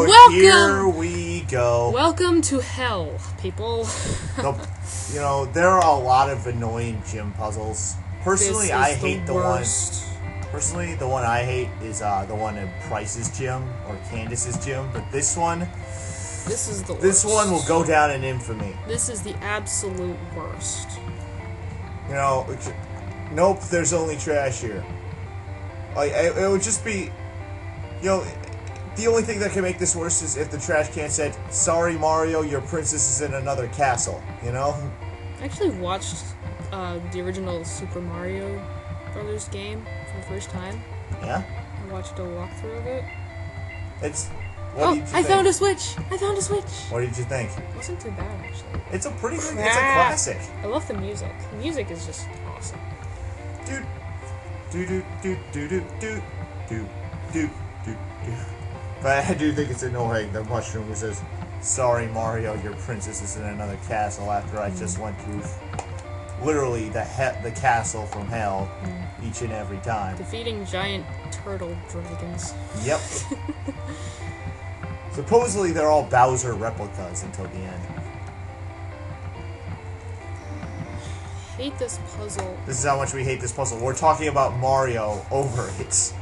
welcome! Here we go. Welcome to hell, people. You know, there are a lot of annoying gym puzzles. Personally, I hate the one. Personally, the one I hate is the one in Price's gym or Candace's gym. But this one, this is the worst. This one will go down in infamy. This is the absolute worst. You know, nope. There's only trash here. Like it would just be, you know. The only thing that can make this worse is if the trash can said, "Sorry, Mario, your princess is in another castle." You know. I actually watched the original Super Mario Brothers game for the first time. Yeah. I watched a walkthrough of it. It's. What did you think? Found a switch. I found a switch. What did you think? It wasn't too bad, actually. It's a pretty good. It's a classic. I love the music. The music is just awesome. Do do do do do do do do do do. But I do think it's annoying. The mushroom who says, "Sorry, Mario, your princess is in another castle." After I just went through, literally the castle from hell, each and every time. Defeating giant turtle dragons. Yep. Supposedly they're all Bowser replicas until the end. I hate this puzzle. This is how much we hate this puzzle. We're talking about Mario over it.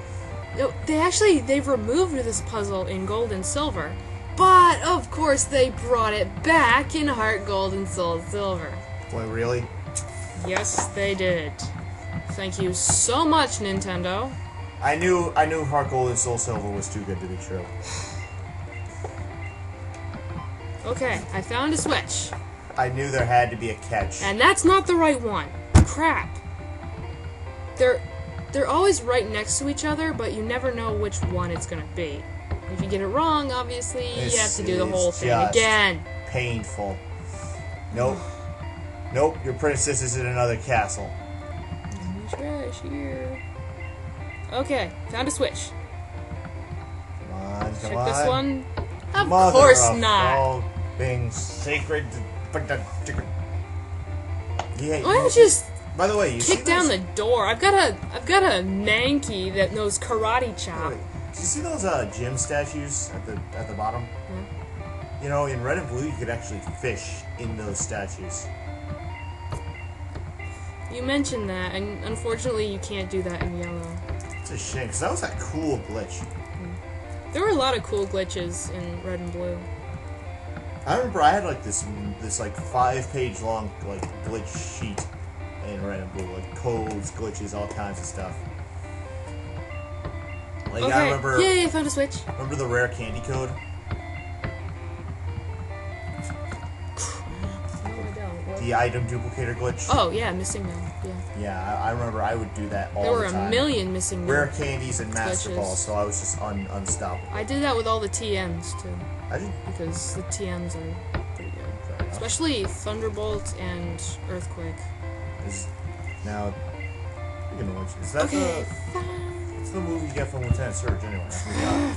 No, they've removed this puzzle in Gold and Silver, but of course they brought it back in Heart Gold and Soul Silver. Boy, really? Yes, they did. Thank you so much, Nintendo. I knew Heart Gold and Soul Silver was too good to be true. Okay, I found a switch. I knew there had to be a catch. And that's not the right one. Crap. They're always right next to each other, but you never know which one it's gonna be. If you get it wrong, obviously, you have to do the whole thing again. Painful. Nope. Nope, your princess is in another castle. Trash here. Okay, found a switch. Come on, come Check on. this one. Of Mother course of not. all things sacred. Yeah. Why don't you just by the way, you kick down the door? I've got a Mankey that knows karate chop. Wait, do you see those gym statues at the bottom? Yeah. You know, in Red and Blue, you could actually fish in those statues. You mentioned that, and unfortunately, you can't do that in Yellow. It's a shame, because that was a cool glitch. There were a lot of cool glitches in Red and Blue. I remember I had like this like 5-page long like glitch sheet in Red and Blue, like codes, glitches, all kinds of stuff. Like Okay. I remember. Yay! I found a switch. Remember the rare candy code? The item duplicator glitch. Oh yeah, missing them. Yeah. Yeah, I remember I would do that all There were the time. a million missing Rare them. candies and Master glitches. Balls, so I was just unstoppable. I did that with all the TMs too, I did. because the TMs are pretty good. Especially Thunderbolt and Earthquake. Now, speaking of which, is that it's the movie you get from Lieutenant Surge anyway?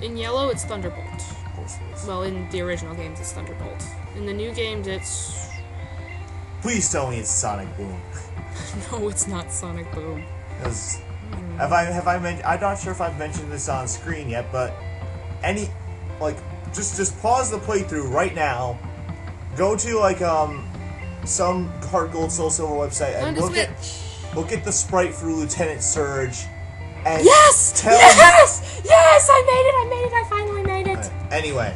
In Yellow, it's Thunderbolt. Of course it is. Well, in the original games, it's Thunderbolt. In the new games, it's... Please tell me it's Sonic Boom. No, it's not Sonic Boom. Have I mentioned? I'm not sure if I've mentioned this on screen yet, but just pause the playthrough right now. Go to like some Heart Gold Soul Silver website and look at the sprite for Lieutenant Surge. And yes! Yes! I made it! I finally made it! Anyway.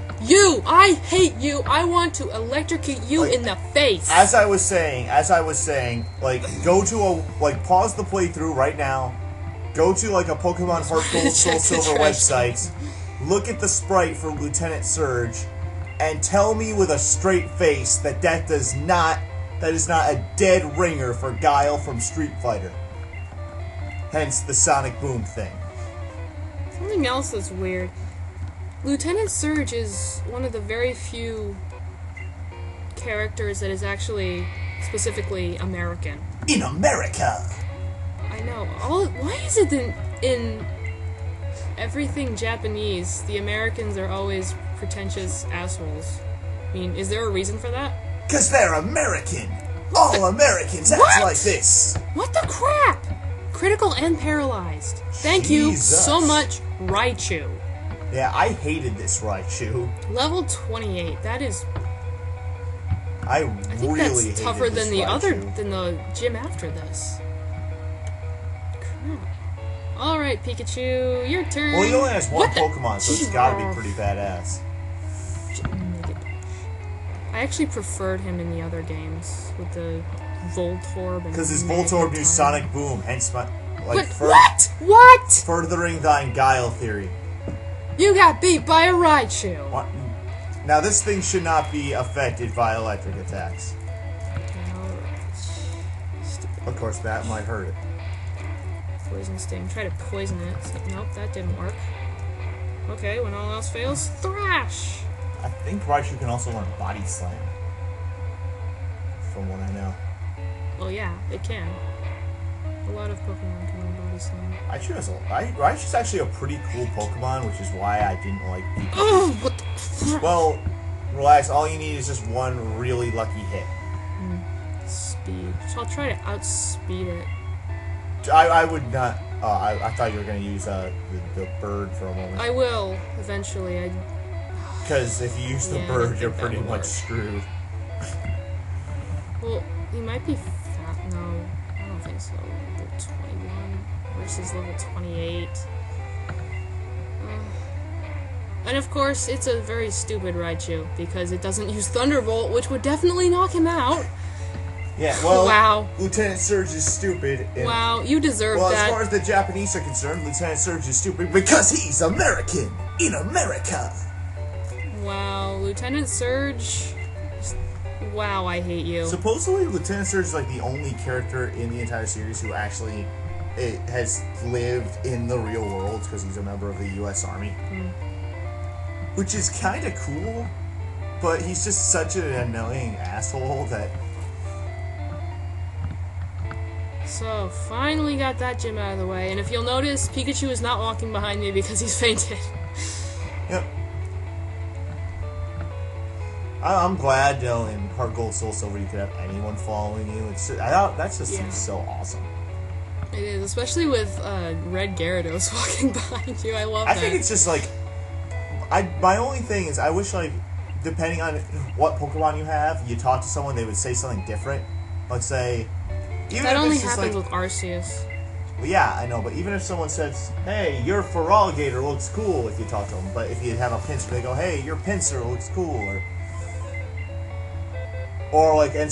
I hate you! I want to electrocute you in the face! As I was saying, like, go to pause the playthrough right now, go to, like, a Pokemon Heart Gold Soul Silver website, look at the sprite for Lieutenant Surge, and tell me with a straight face that is not a dead ringer for Guile from Street Fighter. Hence the Sonic Boom thing. Something else that's weird. Lieutenant Surge is one of the very few characters that is actually specifically American. In America! I know. Why is it that in everything Japanese, the Americans are always pretentious assholes? I mean, is there a reason for that? 'Cause they're American! All Americans act like this! What the crap? Critical and paralyzed. Thank you so much, Raichu. Yeah, I hated this Raichu. Level 28. That is. I think really that's hated tougher this than the Raichu. than the gym after this. Crap. All right, Pikachu, your turn. Well, he only has one What the- Pokemon, so it's got to be pretty badass. I actually preferred him in the other games with the Voltorb. Because his Voltorb knew Sonic Boom, hence my What? furthering thine guile theory. You got beat by a Raichu. What? Now this thing should not be affected by electric attacks. Of course, that might hurt it. Poison Sting. Try to poison it. Nope, that didn't work. Okay, when all else fails, Thrash! I think Raichu can also learn Body Slam. From what I know. Well, yeah, it can. A lot of Pokemon can learn Body Slam. Raichu's actually a pretty cool Pokemon, which is why I didn't like Pikachu. Oh, what the... Well, relax. All you need is just one really lucky hit. Speed. So I'll try to outspeed it. I would not... I thought you were going to use the bird for a moment. I will, eventually. Because if you use the bird, you're pretty much screwed. Well, he might be fat. No, I don't think so. Level 21 versus level 28. And of course, it's a very stupid Raichu, because it doesn't use Thunderbolt, which would definitely knock him out. Yeah, well, wow. Lieutenant Surge is stupid. Wow, you deserve that. Well, as far as the Japanese are concerned, Lieutenant Surge is stupid because he's American in America. Wow, Lieutenant Surge. Wow, I hate you. Supposedly, Lieutenant Surge is like the only character in the entire series who actually has lived in the real world because he's a member of the U.S. Army. Which is kind of cool, but he's just such an annoying asshole that... So, finally got that gym out of the way, and if you'll notice, Pikachu is not walking behind me because he's fainted. Yep. I'm glad, though, in Heart Gold Soul Silver you could have anyone following you. That just seems so awesome. It is, especially with Red Gyarados walking behind you. I love that. I think it's just like... my only thing is, I wish, like, depending on what Pokemon you have, you talk to someone, they would say something different. Like, say... Even that if only it's just happens like, with Arceus. Well, yeah, I know, but even if someone says, hey, your Feraligatr looks cool if you talk to them, but if you have a Pinsir, they go, hey, your Pinsir looks cool, or like, and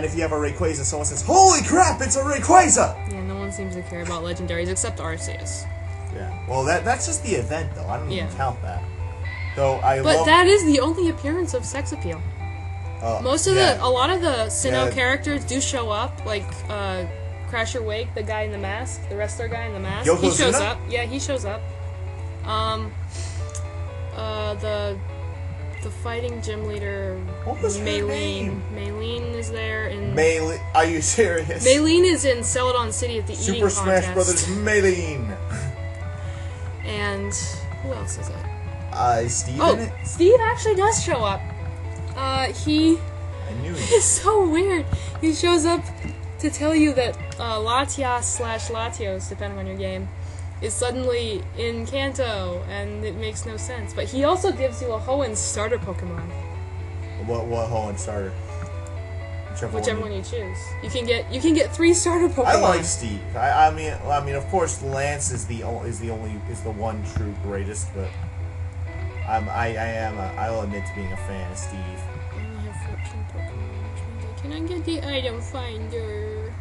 if you have a Rayquaza, someone says, holy crap, it's a Rayquaza! Yeah, no one seems to care about legendaries except Arceus. Yeah, well, that's just the event, though. I don't even count that. Though But that is the only appearance of sex appeal. A lot of the Sinnoh characters do show up, like Crasher Wake, the guy in the mask, the wrestler guy in the mask. He shows up. Yeah, he shows up. The fighting gym leader, what was her name? Maylene is there. Maylene, are you serious? Maylene is in Celadon City at the eating contest. Super Smash Brothers Maylene. And who else is it? Steve in it? Steve actually does show up. It's so weird. He shows up to tell you that Latias/Latios, depending on your game, is suddenly in Kanto, and it makes no sense. But he also gives you a Hoenn starter Pokemon. What Hoenn starter? Whichever one you choose. You can get 3 starter Pokemon. I like Steve. I mean, of course, Lance is the one true greatest, but I'll admit to being a fan of Steve. I only have 14 Pokemon, which means I cannot get the item finder.